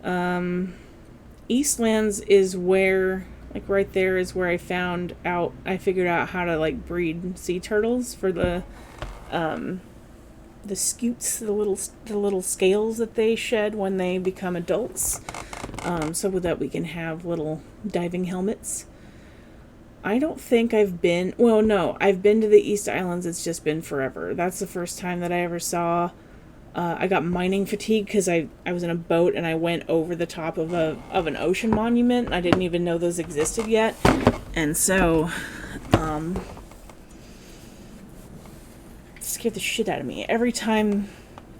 Eastlands is where, like right there is where I figured out how to like breed sea turtles for the scutes, the little scales that they shed when they become adults, so that we can have little diving helmets. I don't think I've been... Well, no, I've been to the East Islands. It's just been forever. That's the first time that I ever saw... I got mining fatigue because I was in a boat and I went over the top of an ocean monument. And I didn't even know those existed yet. And so... it scared the shit out of me. Every time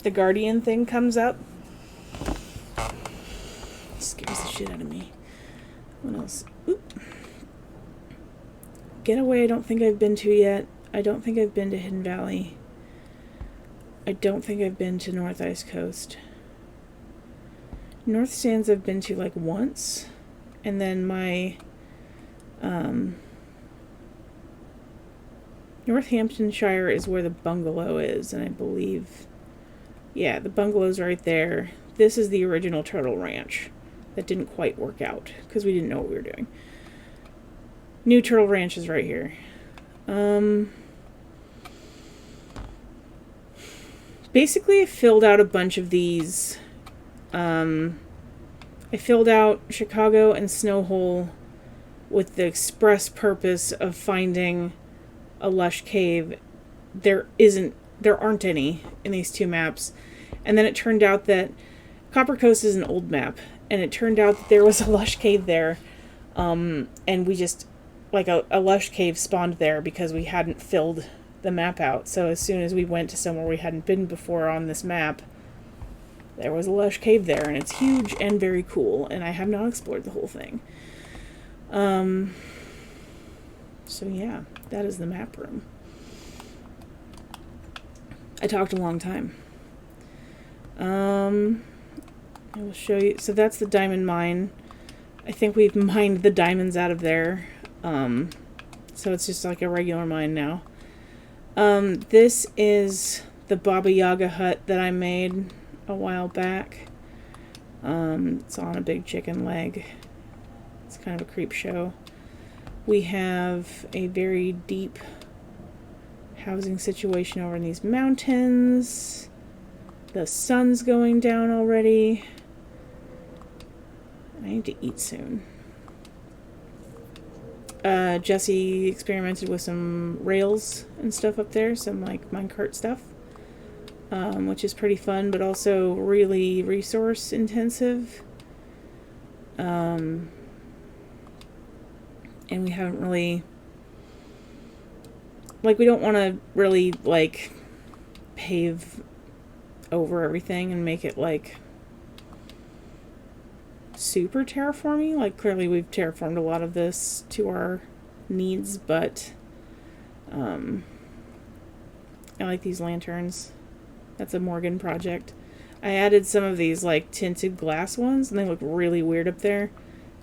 the Guardian thing comes up... It scares the shit out of me. What else? Oop. Getaway I don't think I've been to yet. I don't think I've been to Hidden Valley. I don't think I've been to North Ice Coast. North Sands I've been to like once. And then my Northamptonshire is where the bungalow is, and I believe... Yeah, the bungalow's right there. This is the original Turtle Ranch. That didn't quite work out, because we didn't know what we were doing. New Turtle Ranch is right here. Basically, I filled out a bunch of these. I filled out Chicago and Snowhole with the express purpose of finding a lush cave. There aren't any in these two maps. And then it turned out that Copper Coast is an old map. And it turned out that there was a lush cave there. And we just... Like a lush cave spawned there because we hadn't filled the map out. So as soon as we went to somewhere we hadn't been before on this map, there was a lush cave there, and it's huge and very cool, and I have not explored the whole thing. So yeah, that is the map room. I talked a long time. I will show you. So that's the diamond mine. I think we've mined the diamonds out of there. So it's just like a regular mine now. This is the Baba Yaga hut that I made a while back. It's on a big chicken leg. It's kind of a creep show. We have a very deep housing situation over in these mountains. The sun's going down already. I need to eat soon. Jesse experimented with some rails and stuff up there, some like minecart stuff, which is pretty fun, but also really resource intensive. And we haven't really, like, we don't want to really like pave over everything and make it like super terraforming. Like, clearly we've terraformed a lot of this to our needs, but I like these lanterns. That's a Morgan project. I added some of these like tinted glass ones, and they look really weird up there.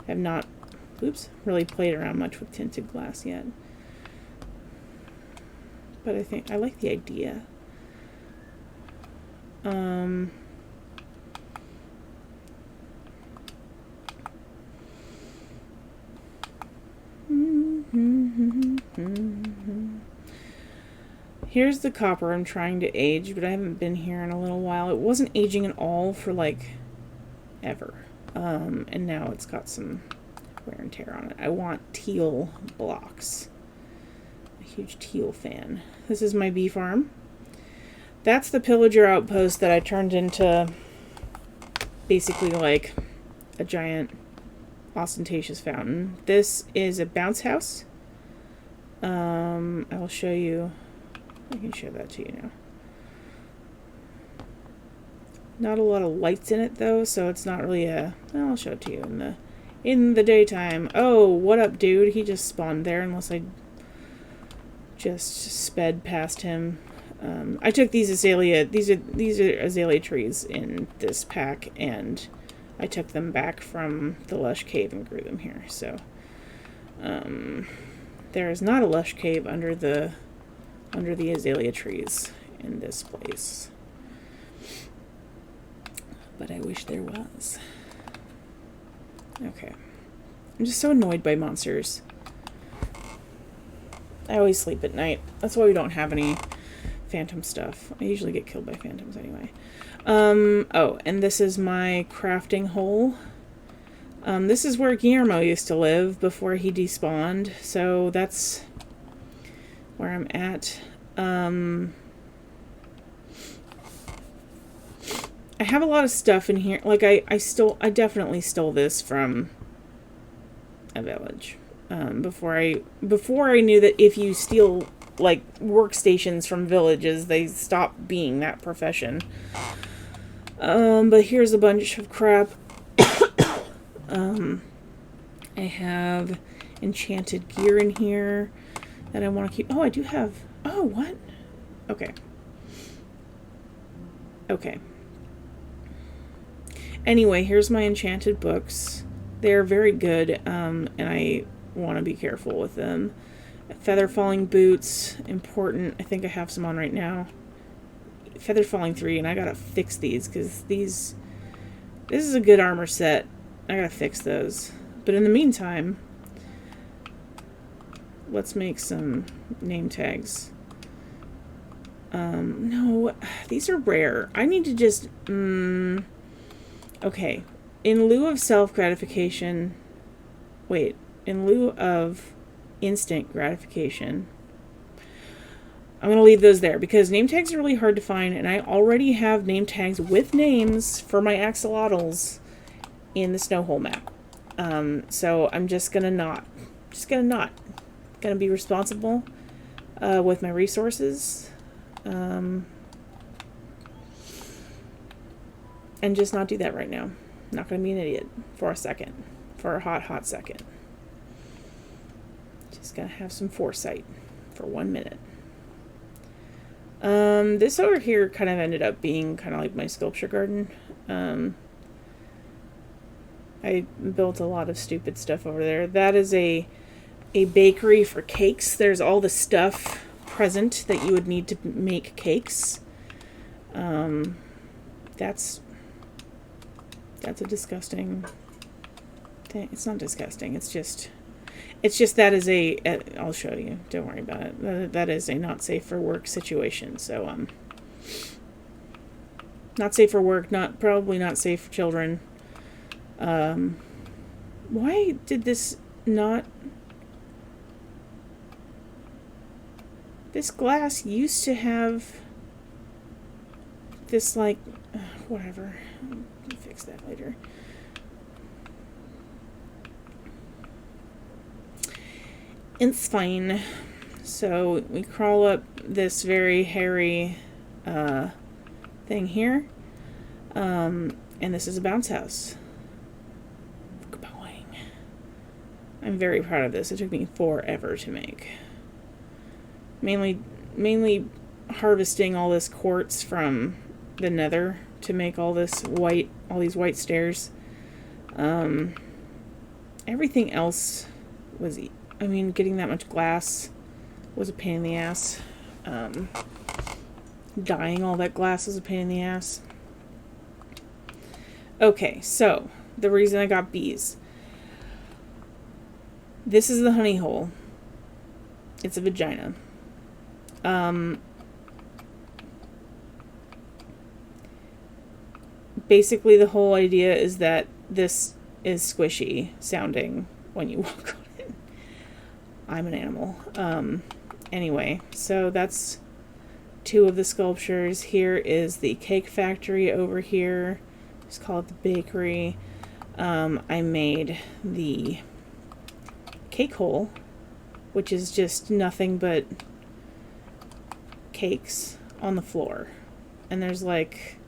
I have not really played around much with tinted glass yet, but I think I like the idea. Here's the copper I'm trying to age, but I haven't been here in a little while. It wasn't aging at all for like ever. And now it's got some wear and tear on it. I want teal blocks. A huge teal fan. This is my bee farm. That's the pillager outpost that I turned into basically like a giant ostentatious fountain. This is a bounce house. I will show you. I can show that to you now. Not a lot of lights in it though, so it's not really a... Well, I'll show it to you in the in the daytime. Oh, what up, dude? He just spawned there, unless I just sped past him. I took these azalea. These are azalea trees in this pack, and I took them back from the lush cave and grew them here. So there is not a lush cave under the azalea trees in this place, but I wish there was. Okay, I'm just so annoyed by monsters. I always sleep at night. That's why we don't have any phantom stuff. I usually get killed by phantoms anyway. Oh, and this is my crafting hole. This is where Guillermo used to live before he despawned, so that's where I'm at. I have a lot of stuff in here. Like, I definitely stole this from a village. Before I knew that if you steal, like, workstations from villages, they stop being that profession. But here's a bunch of crap. I have enchanted gear in here that I want to keep. Oh, I do have... Oh, what? Okay. Okay. Anyway, here's my enchanted books. They're very good, and I want to be careful with them. Feather falling boots, important. I think I have some on right now. Feather falling 3, and I gotta fix these, because this is a good armor set. I gotta fix those. But in the meantime, let's make some name tags. No, these are rare. I need to just, okay. In lieu of self-gratification, wait, in lieu of instant gratification, I'm going to leave those there, because name tags are really hard to find, and I already have name tags with names for my axolotls in the Snowhole map. So I'm just going to not. Going to be responsible with my resources. And just not do that right now. Not going to be an idiot for a second. For a hot second. Just going to have some foresight for 1 minute. This over here kind of ended up being kind of like my sculpture garden. I built a lot of stupid stuff over there. That is a bakery for cakes. There's all the stuff present that you would need to make cakes. That's a disgusting thing. It's not disgusting. It's just that is I'll show you. Don't worry about it. That is a not safe for work situation. So, not safe for work, probably not safe for children. Why did this not... This glass used to have this, like, whatever. I'll fix that later. It's fine. So we crawl up this very hairy thing here. And this is a bounce house. Boing. I'm very proud of this. It took me forever to make. Mainly harvesting all this quartz from the nether to make all these white stairs. Everything else was... getting that much glass was a pain in the ass. Dyeing all that glass was a pain in the ass. Okay, so the reason I got bees. This is the honey hole. It's a vagina. Basically the whole idea is that this is squishy sounding when you walk on it. I'm an animal. Anyway, so that's 2 of the sculptures. Here is the cake factory over here. Just call it the bakery. I made the cake hole, which is just nothing but cakes on the floor. And there's like,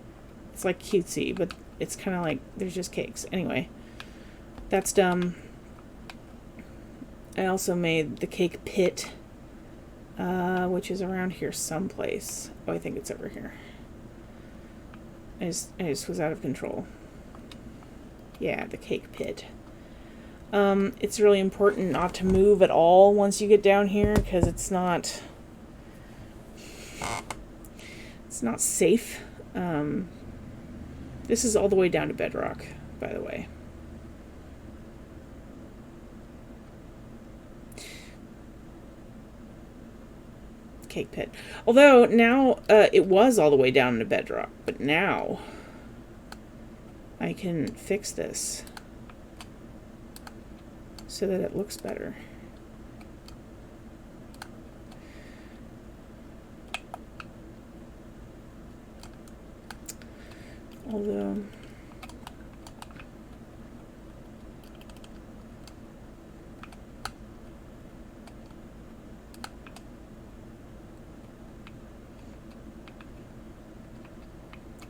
it's like cutesy, but it's kind of like, there's just cakes. Anyway, That's dumb. I also made the cake pit, which is around here someplace. Oh, I think it's over here. I just was out of control. Yeah, the cake pit. It's really important not to move at all once you get down here, because it's not safe. This is all the way down to bedrock, by the way. Cake pit. Although now it was all the way down to bedrock, but now I can fix this so that it looks better. Although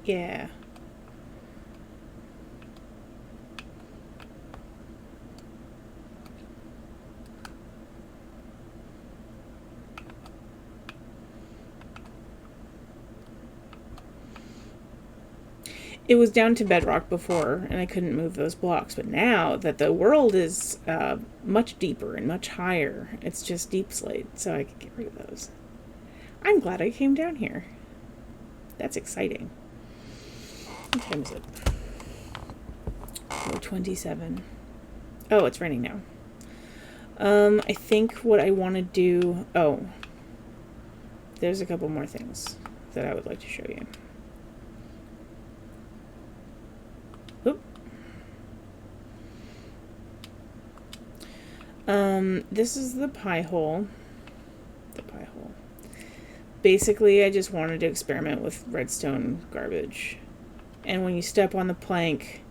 yeah. It was down to bedrock before, and I couldn't move those blocks. But now that the world is much deeper and much higher, it's just deep slate, so I can get rid of those. I'm glad I came down here. That's exciting. What time is it? 4:27. Oh, it's raining now. I think what I want to do... Oh. There's a couple more things that I would like to show you. Oop. This is the pie hole. The pie hole. Basically, I just wanted to experiment with redstone garbage. And when you step on the plank,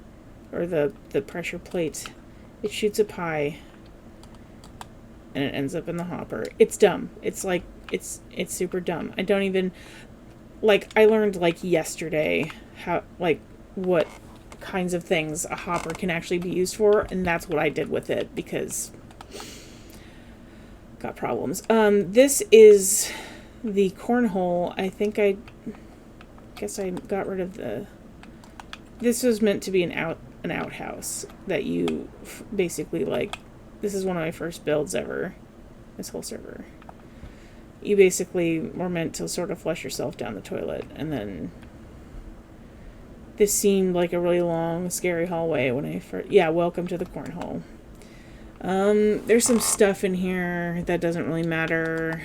or the pressure plate, it shoots a pie, and it ends up in the hopper. It's dumb. It's like, it's super dumb. I don't even, like, I learned, like, yesterday how, like, what kinds of things a hopper can actually be used for, and that's what I did with it, because got problems. This is the cornhole. I think I guess I got rid of the... This was meant to be an outhouse that you basically, like, this is one of my first builds ever, this whole server. You basically were meant to sort of flush yourself down the toilet, and then this seemed like a really long, scary hallway when I first... Yeah, welcome to the cornhole. There's some stuff in here that doesn't really matter.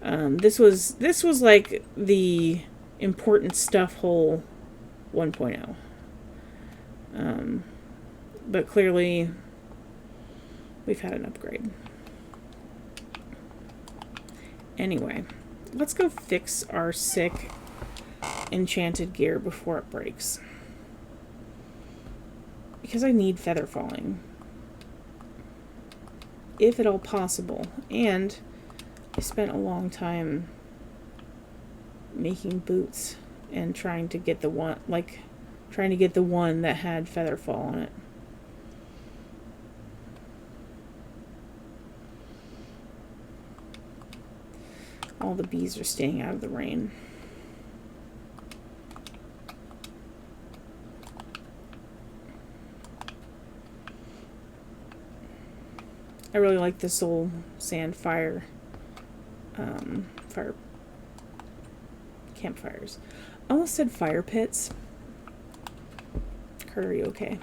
This was like the important stuff hole 1.0. But clearly we've had an upgrade. Anyway, let's go fix our sick enchanted gear before it breaks. Because I need feather falling. If at all possible. And I spent a long time making boots and trying to get the one, like, trying to get the one that had feather fall on it. All the bees are staying out of the rain. I really like this old sand fire, campfires. I almost said fire pits. Kurt, are you okay?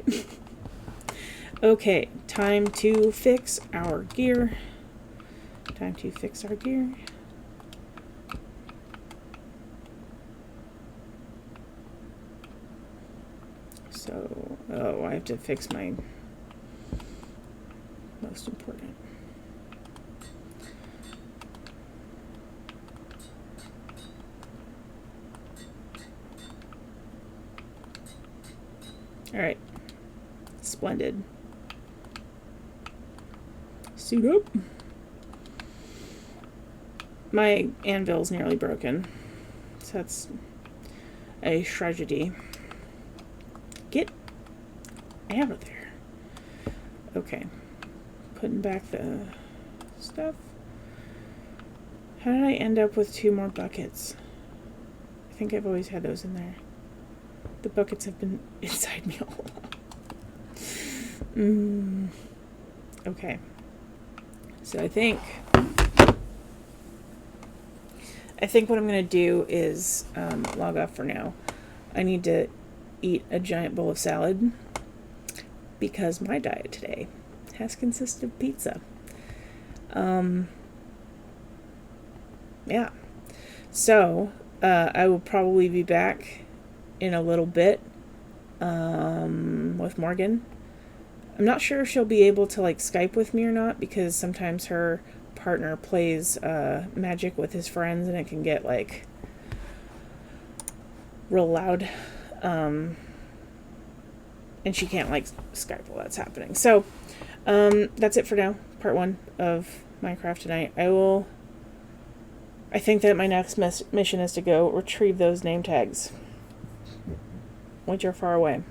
Okay, time to fix our gear. Time to fix our gear. So, oh, I have to fix my most important. All right, splendid. Suit up. My anvil's nearly broken, so that's a tragedy. Get out of there. Okay. Putting back the stuff. How did I end up with 2 more buckets? I think I've always had those in there. The buckets have been inside me all along. Okay. So I think what I'm going to do is log off for now. I need to eat a giant bowl of salad because my diet today has consisted of pizza. Yeah. So, I will probably be back in a little bit with Morgan. I'm not sure if she'll be able to like Skype with me or not, because sometimes her partner plays Magic with his friends and it can get like real loud. And she can't like Skype while that's happening. So that's it for now. Part 1 of Minecraft tonight. I think that my next mission is to go retrieve those name tags, which are far away,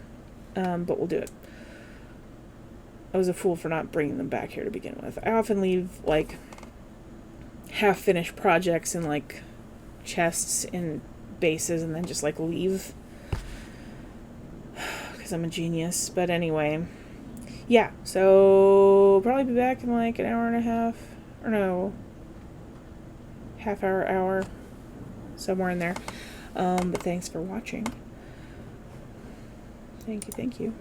but we'll do it. I was a fool for not bringing them back here to begin with. I often leave like half-finished projects in like chests in bases and then just like leave because I'm a genius. But anyway, yeah, so probably be back in like an hour and a half, or no, half hour, somewhere in there. But thanks for watching. Thank you.